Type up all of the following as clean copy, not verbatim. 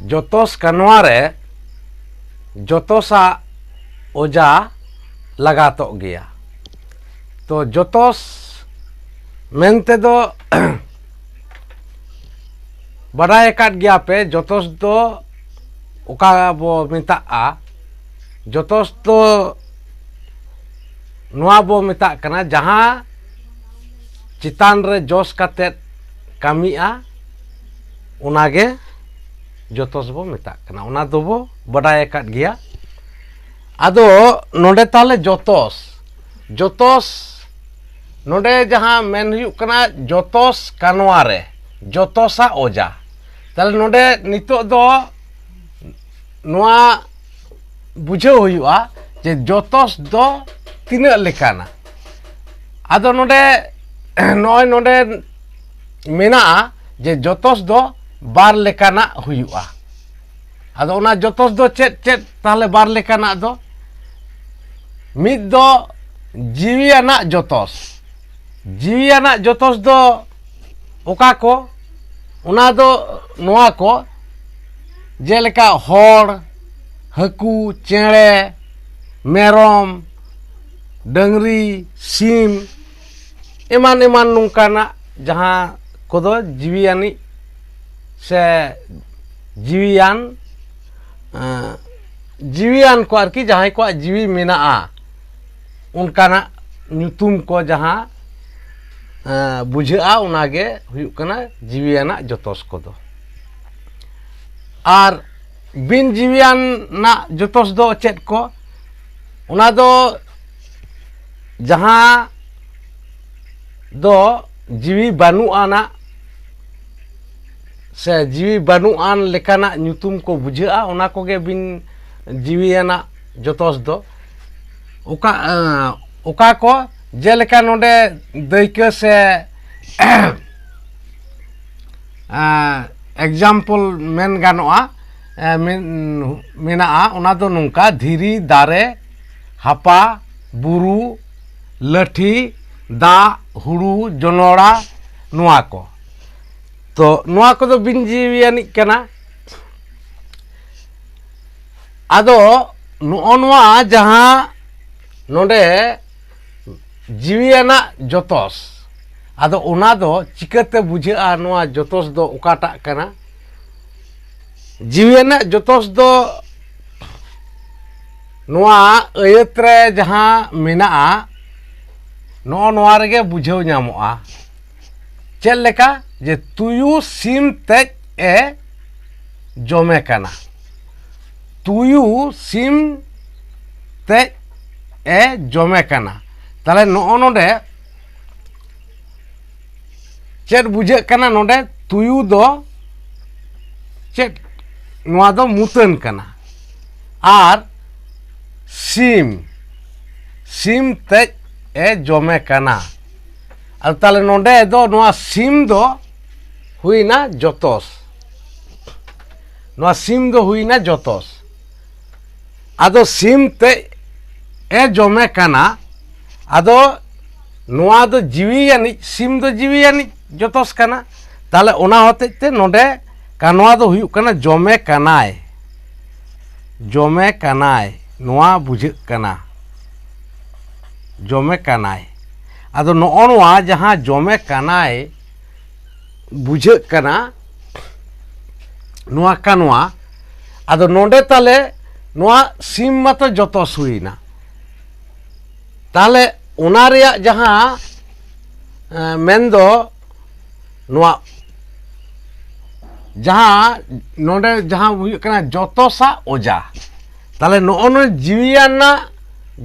ᱡᱚᱛᱚᱥ ᱠᱟᱱᱣᱟ ᱨᱮ ᱡᱚᱛᱚᱥᱟᱜ ᱚᱡᱟ ᱞᱟᱜᱟᱛᱚᱜ ᱜᱮᱭᱟ᱾ ᱛᱚ ᱡᱚᱛᱚᱥ ᱢᱮᱱᱛᱮ ᱫᱚ ᱵᱟᱰᱟᱭ ᱟᱠᱟᱫ ᱜᱮᱭᱟ ᱯᱮ ᱡᱚᱛᱚᱥ ᱫᱚ ᱚᱠᱟ ᱵᱚ ᱢᱮᱛᱟᱜᱼᱟ? ᱡᱚᱛᱚᱥ ᱫᱚ ᱱᱚᱣᱟ ᱵᱚ ᱢᱮᱛᱟᱜ ᱠᱟᱱᱟ ᱡᱟᱦᱟᱸ ᱪᱮᱛᱟᱱ ᱨᱮ ᱡᱚᱥ ᱠᱟᱛᱮᱫ ᱠᱟᱹᱢᱤᱜᱼᱟ ᱚᱱᱟᱜᱮ ᱡᱚᱛᱚᱥ ᱵᱚ ᱢᱮᱛᱟᱜ ᱠᱟᱱᱟ᱾ ᱚᱱᱟ ᱫᱚᱵᱚ ᱵᱟᱰᱟᱭ ᱟᱠᱟᱫ ᱜᱮᱭᱟ᱾ ᱟᱫᱚ ᱱᱚᱰᱮ ᱛᱟᱦᱚᱞᱮ ᱡᱚᱛᱚᱥ ᱱᱚᱰᱮ ᱡᱟᱦᱟᱸ ᱢᱮᱱ ᱦᱩᱭᱩᱜ ᱠᱟᱱᱟ ᱡᱚᱛᱚᱥ ᱠᱟᱱᱣᱟ ᱨᱮ ᱡᱚᱛᱚᱥᱟᱜ ᱚᱡᱟ᱾ ᱛᱟᱦᱚᱞᱮ ᱱᱚᱰᱮ ᱱᱤᱛᱚᱜ ᱫᱚ ᱱᱚᱣᱟ ᱵᱩᱡᱷᱟᱹᱣ ᱦᱩᱭᱩᱜᱼᱟ ᱡᱮ ᱡᱚᱛᱚᱥ ᱫᱚ ᱛᱤᱱᱟᱹᱜ ᱞᱮᱠᱟᱱᱟ᱾ ᱟᱫᱚ ᱱᱚᱰᱮ ᱱᱚᱜᱼᱚᱭ ᱱᱚᱰᱮ ᱢᱮᱱᱟᱜᱼᱟ ᱡᱮ ᱡᱚᱛᱚᱥ ᱫᱚ ᱵᱟᱨ ᱞᱮᱠᱟᱱᱟᱜ ᱦᱩᱭᱩᱜᱼᱟ᱾ ᱟᱫᱚ ᱚᱱᱟ ᱡᱚᱛᱚᱥ ᱫᱚ ᱪᱮᱫ ᱛᱟᱦᱚᱞᱮ ᱵᱟᱨ ᱞᱮᱠᱟᱱᱟᱜ ᱫᱚ? ᱢᱤᱫ ᱫᱚ ᱡᱤᱣᱤᱭᱟᱱᱟᱜ ᱡᱚᱛᱚᱥ᱾ ᱡᱤᱣᱤᱭᱟᱱᱟᱜ ᱡᱚᱛᱚᱥ ᱫᱚ ᱚᱠᱟ ᱠᱚ? ᱚᱱᱟ ᱫᱚ ᱱᱚᱣᱟ ᱠᱚ ᱡᱮᱞᱮᱠᱟ ᱦᱚᱲ, ᱦᱟᱹᱠᱩ, ᱪᱮᱬᱮ, ᱢᱮᱨᱚᱢ, ᱰᱟᱝᱨᱤ, ᱥᱤᱢ ᱮᱢᱟᱱ ᱮᱢᱟᱱ ᱱᱚᱝᱠᱟᱱᱟᱜ ᱡᱟᱦᱟᱸ ᱠᱚᱫᱚ ᱡᱤᱣᱤᱭᱟᱱᱤᱡ ᱥᱮ ᱡᱤᱣᱤᱭᱟᱱ ᱠᱚ ᱟᱨᱠᱤ ᱡᱟᱦᱟᱸᱭ ᱠᱚᱣᱟᱜ ᱡᱤᱣᱤ ᱢᱮᱱᱟᱜᱼᱟ ᱚᱱᱠᱟᱱᱟᱜ ᱧᱩᱛᱩᱢ ᱠᱚ ᱡᱟᱦᱟᱸ ᱵᱩᱡᱷᱟᱹᱜᱼᱟ ᱚᱱᱟᱜᱮ ᱦᱩᱭᱩᱜ ᱠᱟᱱᱟ ᱡᱤᱣᱤᱭᱟᱱᱟᱜ ᱡᱚᱛᱚᱥ ᱠᱚᱫᱚ᱾ ᱟᱨ ᱵᱤᱱ ᱡᱤᱣᱤᱭᱟᱱᱟᱜ ᱡᱚᱛᱚᱥ ᱫᱚ ᱪᱮᱫ ᱠᱚ? ᱚᱱᱟ ᱫᱚ ᱡᱟᱦᱟᱸ ᱫᱚ ᱡᱤᱣᱤ ᱵᱟᱹᱱᱩᱜ ᱟᱱᱟᱜ ᱥᱮ ᱡᱤᱣᱤ ᱵᱟᱹᱱᱩᱜ ᱟᱱ ᱞᱮᱠᱟᱱᱟᱜ ᱧᱩᱛᱩᱢ ᱠᱚ ᱵᱩᱡᱷᱟᱹᱜᱼᱟ ᱚᱱᱟ ᱠᱚᱜᱮ ᱵᱤᱱ ᱡᱤᱣᱤᱭᱟᱱᱟᱜ ᱡᱚᱛᱚᱥ ᱫᱚ᱾ ᱚᱠᱟ ᱠᱚ ᱡᱮᱞᱮᱠᱟ ᱱᱚᱰᱮ ᱫᱟᱹᱭᱠᱟᱹ ᱥᱮ ᱮᱠᱡᱟᱢᱯᱚᱞ ᱢᱮᱱ ᱜᱟᱱᱚᱜᱼᱟ ᱢᱮᱱᱟᱜᱼᱟ᱾ ᱚᱱᱟ ᱫᱚ ᱱᱚᱝᱠᱟ ᱫᱷᱤᱨᱤ, ᱫᱟᱨᱮ, ᱦᱟᱯᱟ, ᱵᱩᱨᱩ, ᱞᱟᱹᱴᱷᱤ, ᱫᱟᱜ, ᱦᱩᱲᱩ, ᱡᱚᱱᱚᱲᱟ ᱱᱚᱣᱟ ᱠᱚ᱾ ᱛᱚ ᱱᱚᱣᱟ ᱠᱚᱫᱚ ᱵᱤᱱ ᱡᱤᱣᱤᱭᱟᱱᱤᱡ ᱠᱟᱱᱟ᱾ ᱟᱫᱚ ᱱᱚᱜᱼᱚ ᱱᱚᱣᱟ ᱡᱟᱦᱟᱸ ᱱᱚᱰᱮ ᱡᱤᱣᱤᱭᱟᱱᱟᱜ ᱡᱚᱛᱚᱥ, ᱟᱫᱚ ᱚᱱᱟ ᱫᱚ ᱪᱤᱠᱟᱹᱛᱮ ᱵᱩᱡᱷᱟᱹᱜᱼᱟ ᱱᱚᱣᱟ ᱡᱚᱛᱚᱥ ᱫᱚ ᱚᱠᱟᱴᱟᱜ ᱠᱟᱱᱟ? ᱡᱤᱣᱤᱭᱟᱱᱟᱜ ᱡᱚᱛᱚᱥ ᱫᱚ ᱱᱚᱣᱟ ᱟᱹᱭᱟᱹᱛ ᱨᱮ ᱡᱟᱦᱟᱸ ᱢᱮᱱᱟᱜᱼᱟ ᱱᱚᱜᱼᱚ ᱱᱚᱣᱟ ᱨᱮᱜᱮ ᱵᱩᱡᱷᱟᱹᱣ ᱧᱟᱢᱚᱜᱼᱟ᱾ ᱪᱮᱫ ᱞᱮᱠᱟ? ᱡᱮ ᱛᱩᱭᱩ ᱥᱤᱢ ᱛᱮᱡ ᱮ ᱡᱚᱢᱮ ᱠᱟᱱᱟ᱾ ᱛᱩᱭᱩ ᱥᱤᱢ ᱛᱮᱡ ᱮ ᱡᱚᱢᱮ ᱠᱟᱱᱟ᱾ ᱛᱟᱦᱚᱞᱮ ᱱᱚᱜᱼᱚ ᱱᱚᱰᱮ ᱪᱮᱫ ᱵᱩᱡᱷᱟᱹᱜ ᱠᱟᱱᱟ? ᱱᱚᱰᱮ ᱛᱩᱭᱩ ᱫᱚ ᱪᱮᱫ? ᱱᱚᱣᱟ ᱫᱚ ᱢᱩᱛᱟᱹᱱ ᱠᱟᱱᱟ᱾ ᱟᱨ ᱥᱤᱢ ᱛᱮᱡ ᱮ ᱡᱚᱢᱮ ᱠᱟᱱᱟ᱾ ᱟᱫᱚ ᱛᱟᱦᱚᱞᱮ ᱱᱚᱰᱮ ᱫᱚ ᱱᱚᱣᱟ ᱥᱤᱢ ᱫᱚ ᱦᱩᱭᱱᱟ ᱡᱚᱛᱚᱥ᱾ ᱱᱚᱣᱟ ᱥᱤᱢ ᱫᱚ ᱦᱩᱭᱱᱟ ᱡᱚᱛᱚᱥ᱾ ᱟᱫᱚ ᱥᱤᱢ ᱛᱮᱡ ᱮ ᱡᱚᱢᱮ ᱠᱟᱱᱟ᱾ ᱟᱫᱚ ᱱᱚᱣᱟ ᱫᱚ ᱡᱤᱣᱤᱭᱟᱱᱤᱡ, ᱥᱤᱢ ᱫᱚ ᱡᱤᱣᱤᱭᱟᱱᱤᱡ ᱡᱚᱛᱚᱥ ᱠᱟᱱᱟ᱾ ᱛᱟᱦᱚᱞᱮ ᱚᱱᱟ ᱦᱚᱛᱮᱡ ᱛᱮ ᱱᱚᱰᱮ ᱱᱚᱣᱟ ᱫᱚ ᱦᱩᱭᱩᱜ ᱠᱟᱱᱟ ᱡᱚᱢᱮ ᱠᱟᱱᱟᱭ᱾ ᱡᱚᱢᱮ ᱠᱟᱱᱟᱭ ᱱᱚᱣᱟ ᱵᱩᱡᱷᱟᱹᱜ ᱠᱟᱱᱟ᱾ ᱡᱚᱢᱮ ᱠᱟᱱᱟᱭ᱾ ᱟᱫᱚ ᱱᱚᱜᱼᱚ ᱱᱚᱣᱟ ᱡᱟᱦᱟᱸ ᱡᱚᱢᱮ ᱠᱟᱱᱟᱭ ᱵᱩᱡᱷᱟᱹᱜ ᱠᱟᱱᱟ ᱱᱚᱣᱟ ᱠᱟᱱᱣᱟ᱾ ᱟᱫᱚ ᱱᱚᱰᱮ ᱛᱟᱦᱚᱞᱮ ᱱᱚᱣᱟ ᱥᱤᱢ ᱢᱟᱛᱚ ᱡᱚᱛᱚᱥ ᱦᱩᱭᱱᱟ᱾ ᱛᱟᱦᱚᱞᱮ ᱚᱱᱟ ᱨᱮᱭᱟᱜ ᱡᱟᱦᱟᱸ ᱢᱮᱱᱫᱚ ᱱᱚᱣᱟ ᱡᱟᱦᱟᱸ ᱱᱚᱰᱮ ᱡᱟᱦᱟᱸ ᱦᱩᱭᱩᱜ ᱠᱟᱱᱟ ᱡᱚᱛᱚᱥᱟᱜ ᱚᱡᱟ᱾ ᱛᱟᱦᱚᱞᱮ ᱱᱚᱜᱼᱚ ᱱᱚᱣᱟ ᱡᱤᱣᱤᱭᱟᱱᱟᱜ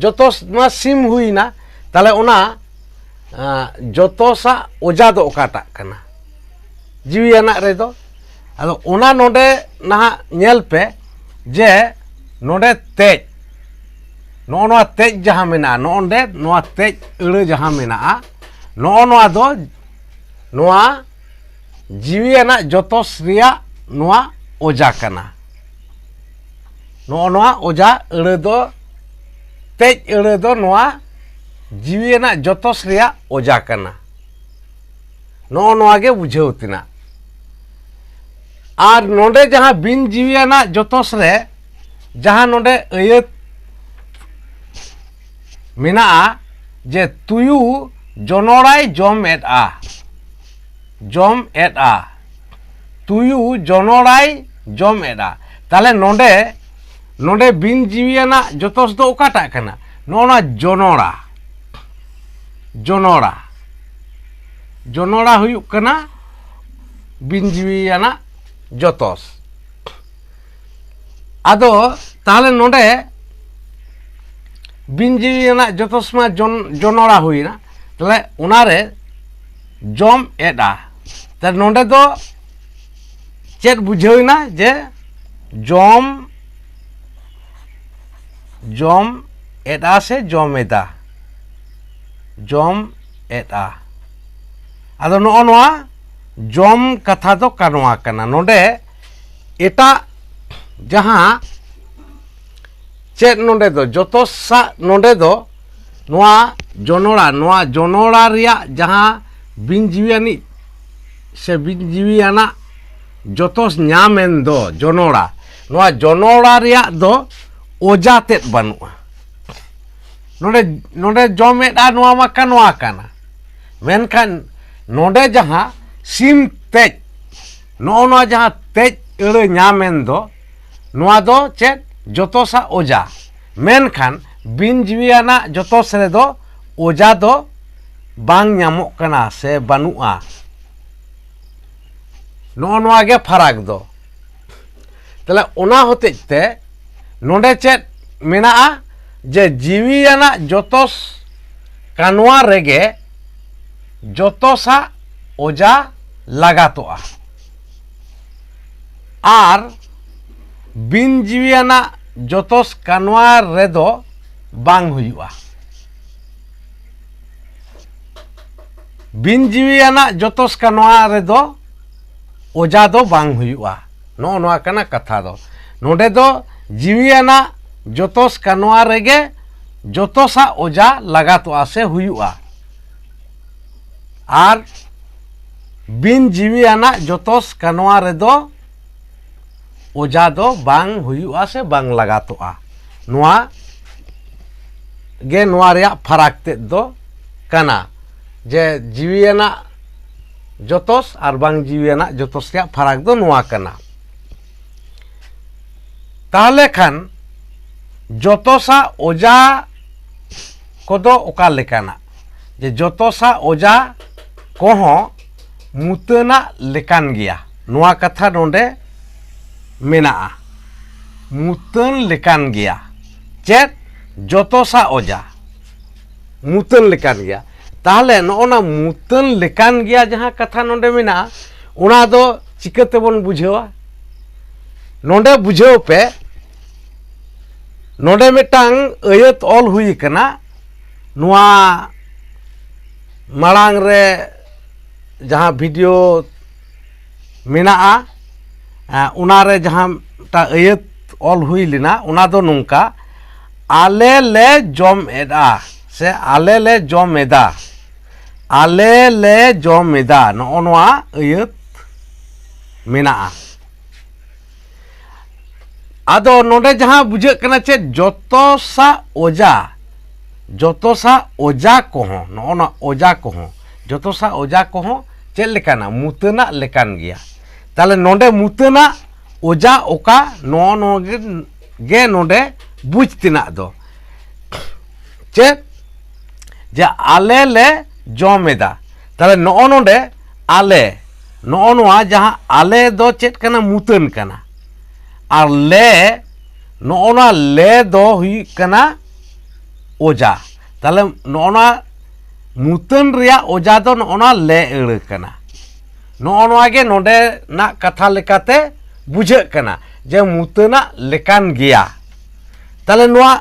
ᱡᱚᱛᱚᱥ ᱱᱚᱣᱟ ᱥᱤᱢ ᱦᱩᱭᱱᱟ᱾ ᱛᱟᱦᱚᱞᱮ ᱚᱱᱟ ᱡᱚᱛᱚᱥᱟᱜ ᱚᱡᱟ ᱫᱚ ᱚᱠᱟᱴᱟᱜ ᱠᱟᱱᱟ ᱡᱤᱣᱤᱭᱟᱱᱟᱜ ᱨᱮᱫᱚ? ᱟᱫᱚ ᱚᱱᱟ ᱱᱚᱰᱮ ᱱᱟᱦᱟᱜ ᱧᱮᱞ ᱯᱮ ᱡᱮ ᱱᱚᱰᱮ ᱛᱮᱡ, ᱱᱚᱜᱼᱚ ᱱᱚᱣᱟ ᱛᱮᱡ ᱡᱟᱦᱟᱸ ᱢᱮᱱᱟᱜᱼᱟ, ᱱᱚᱜᱼᱚᱸᱰᱮ ᱱᱚᱣᱟ ᱛᱮᱡ ᱟᱹᱲᱟᱹ ᱡᱟᱦᱟᱸ ᱢᱮᱱᱟᱜᱼᱟ, ᱱᱚᱜᱼᱚ ᱱᱚᱣᱟ ᱫᱚ ᱱᱚᱣᱟ ᱡᱤᱣᱤᱭᱟᱱᱟᱜ ᱡᱚᱛᱚᱥ ᱨᱮᱭᱟᱜ ᱱᱚᱣᱟ ᱚᱡᱟ ᱠᱟᱱᱟ᱾ ᱱᱚᱜᱼᱚ ᱱᱚᱣᱟ ᱚᱡᱟ ᱟᱹᱲᱟᱹ ᱫᱚ ᱛᱮᱡ ᱟᱹᱲᱟᱹ ᱫᱚ ᱱᱚᱣᱟ ᱡᱤᱣᱤᱭᱟᱱᱟᱜ ᱡᱚᱛᱚᱥ ᱨᱮᱭᱟᱜ ᱚᱡᱟ ᱠᱟᱱᱟ᱾ ᱱᱚᱜᱼᱚ ᱱᱚᱣᱟ ᱜᱮ ᱵᱩᱡᱷᱟᱹᱣ ᱛᱮᱱᱟᱜ᱾ আর নোডে যাহা বিন জিবিয়ানা জতস রে যাহা নোডে আয়াত মেনা'a যে তুয়ু জনরাই জম এদ'a তুয়ু জনরাই জম এদ'a তাহলে নোডে বিন জিবিয়ানা জতস দো ওকাটা কানা নোনা জনরা হুᱭᱩᱜ ᱠᱟᱱᱟ বিন জিবিয়ানা জতস আদো তাহলে নোডে বিন জিবিয়ানা জতস মা জনরা হুইনা তাহলে ওনারে জম এদ'a তাহলে নোডে দো চেত বুঝাইনা যে জম এদ'a সে জম এদ'a আদো নোয়া জম কথা দো কানোয়া কানা নোডে এটা যাহা চেত নোডে দো জতসা নোডে দো নোয়া জনরা রিয়া যাহা বিন জিবিয়ানি সে বিন জিবিয়ানা জতস ᱧᱟᱢᱮᱱ ᱫᱚ ᱡᱚᱱᱚᱲᱟ ᱱᱚᱣᱟ ᱡᱚᱱᱚᱲᱟ ᱨᱮᱭᱟᱜ ᱫᱚ ᱚᱡᱟ ᱛᱮᱫ ᱵᱟᱹᱱᱩᱜᱼᱟ ᱱᱚᱰᱮ ᱡᱚᱢᱮᱫᱼᱟ ᱱᱚᱣᱟ ᱢᱟ ᱠᱟᱱᱣᱟ ᱠᱟᱱᱟ ᱢᱮᱱᱠᱷᱟᱱ ᱱᱚᱰᱮ ᱡᱟᱦᱟᱸ ᱥᱤᱢ ᱛᱮᱡ ᱱᱚᱜᱼᱚ ᱱᱚᱣᱟ ᱡᱟᱦᱟᱸ ᱛᱮᱡ ᱟᱹᱲᱟᱹ ᱧᱟᱢᱮᱱ ᱫᱚ ᱱᱚᱣᱟ ᱫᱚ ᱪᱮᱫ ᱡᱚᱛᱚᱥᱟᱜ ᱚᱡᱟ ᱢᱮᱱᱠᱷᱟᱱ ᱵᱤᱱ ᱡᱤᱣᱤᱭᱟᱱᱟᱜ ᱡᱚᱛᱚᱥ ᱨᱮᱫᱚ ᱚᱡᱟ ᱫᱚ ᱵᱟᱝ ᱧᱟᱢᱚᱜ ᱠᱟᱱᱟ ᱥᱮ ᱵᱟᱹᱱᱩᱜᱼᱟ ᱱᱚᱜᱼᱚ ᱱᱚᱣᱟ ᱜᱮ ᱯᱷᱟᱨᱟᱠ ᱫᱚ তাহলে ওনা হতেজ তে নোডে চেত মেনা'a যে জিবিয়ানাᱜ জতস কানোয়া রেগে জতসা ওজা লাগাতো'a আর বিন জিবিয়ানাᱜ জতস কানোয়া রেদো বাং হুᱭᱩᱜᱼᱟ বিন জিবিয়ানাᱜ জতস কানোয়া রেদো ওজা দো বাং হুᱭᱩᱜᱼᱟ ᱱᱚᱜᱼᱚ ᱱᱚᱣᱟ ᱠᱟᱱᱟ ᱠᱟᱛᱷᱟ ᱫᱚ ᱱᱚᱰᱮ ᱫᱚ ᱡᱤᱣᱤᱭᱟᱱᱟᱜ ᱡᱚᱛᱚᱥ ᱠᱟᱱᱣᱟ ᱨᱮᱜᱮ ᱡᱚᱛᱚᱥᱟᱜ ᱚᱡᱟ ᱞᱟᱜᱟᱛᱚᱜᱼᱟ ᱥᱮ ᱦᱩᱭᱩᱜᱼᱟ ᱟᱨ ᱵᱤᱱ ᱡᱤᱣᱤᱭᱟᱱᱟᱜ ᱡᱚᱛᱚᱥ ᱠᱟᱱᱣᱟ ᱨᱮᱫᱚ ᱚᱡᱟ ᱫᱚ ᱵᱟᱝ ᱦᱩᱭᱩᱜᱼᱟ ᱥᱮ ᱵᱟᱝ ᱞᱟᱜᱟᱛᱚᱜᱼᱟ ᱱᱚᱣᱟ ᱜᱮ ᱱᱚᱣᱟ ᱨᱮᱭᱟᱜ ᱯᱷᱟᱨᱟᱠ ᱛᱮᱫ ᱫᱚ ᱠᱟᱱᱟ ᱡᱮ ᱡᱤᱣᱤᱭᱟᱱᱟᱜ ᱡᱚᱛᱚᱥ ᱟᱨ ᱵᱟᱝ ᱡᱤᱣᱤᱭᱟᱱᱟᱜ ᱡᱚᱛᱚᱥ ᱨᱮᱭᱟᱜ ᱯᱷᱟᱨᱟᱠ ᱫᱚ ᱱᱚᱣᱟ ᱠᱟᱱᱟ তাহলে খান যতসা ওজা কদো ওকা লেকানা যে যতসা ওজা কহ মুতনা লেকান গিয়া নোয়া কথা নোডে মেনা'a মুতন লেকান গিয়া চেত যতসা ওজা মুতন লেকান গিয়া তাহলে নওনা মুতন লেকান গিয়া যাহা কথা নোডে মেনা'a ওনা দো চিকাতে বন বুঝাওয়া নোডে বুঝাও পে নোডে মিটাং আয়াত অল হুই কানা নোয়া মাড়াং রে যাহা ভিডিও মেনা'a ওনা রে যাহা টা আয়াত অল হুই লিনা ওনা দো নংকা আলে লে জম এদ'a সে আলে লে জম এদ'a আলে লে জম এদ'a নও নোয়া আয়াত মেনা'a আদো নোডে যাহা বুঝে কানা চে যতসা ওজা কহ নওনা ওজা কহ যতসা ওজা কহ চে লেকানা মুতনা লেকান গিয়া তাহলে নোডে মুতনা ওজা ওকা নো গে নোডে বুঝতিনা দো চে যে আলে লে জমেদা তাহলে নো নোডে আলে নোয়া যাহা আলে দো চেত কানা মুতন কানা আর লে নওনা লে দো হুই কানা ওজা তাহলে নওনা মুতন রিয়া ওজা দো নওনা লে এড় কানা নওনা গে নোডে না কথা লেকাতে বুঝে কানা যে মুতনা লেকান গিয়া তাহলে নোয়া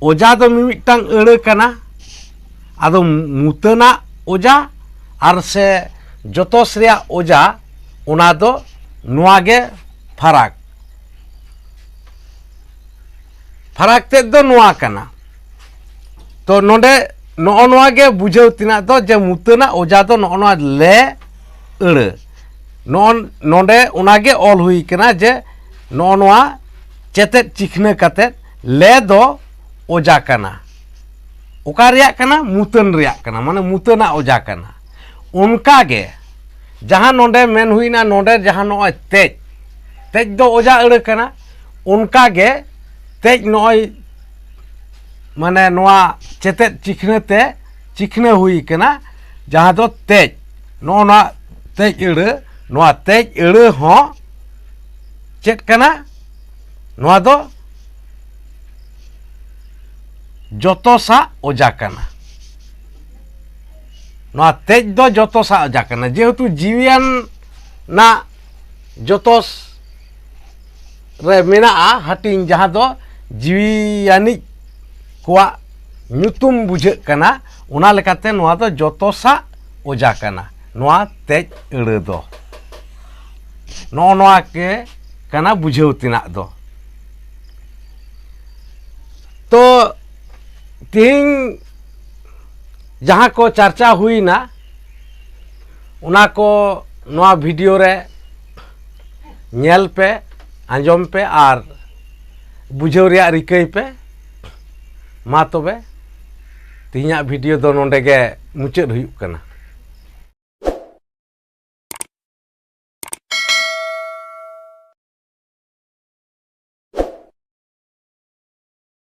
ওজা দো মিমিটাং এড় কানা আদো মুতনা ওজা আর সে যতস রিয়া ওজা ওনা দো নোয়া গে ফারাক ফারাক তেদ দো নোয়া কানা তো নোডে নওয়া গে বুঝাও তিনা দো যে মুতনা ওজা দো নওনা লে এড় नोंडे उनागे ऑल हुई कना जे नोआ चेतेद चिखना कातेद ले दो ओजा कना ओका रिया कना मुतन रिया कना माने मुतना ओजा कना उनका गे जहां नोंडे मेन हुईना नोंडे जहां नोय तेज तेज दो ओजा अड़ कना उनका गे तेज नोय माने नोआ चेतेद चिखना हुई कना जहां दो तेज नोना तेज अड़ नोआ तेज अड़ हो चेत कना नोआ दो जोतोसा ओजा कना नोआ तेज दो जोतोसा ओजा कना जेहेतु जीवियान ना जोतोस रे मेना हटिंग जहां दो जीवियानी कोआ ᱧᱩᱛᱩᱢ बुझे कना उना लेकाते नोआ दो जोतोसा ओजा कना नोआ तेज अड़ दो नो नोआ के कना बुझेव तिना दो तो तीन जहां को चर्चा हुई ना उना को नोआ वीडियो रे नेल पे आंजम पे और बुझेव रिया रिकई पे मा तबे तीना वीडियो दो नोंडे गे मुचाद हुयुक कना।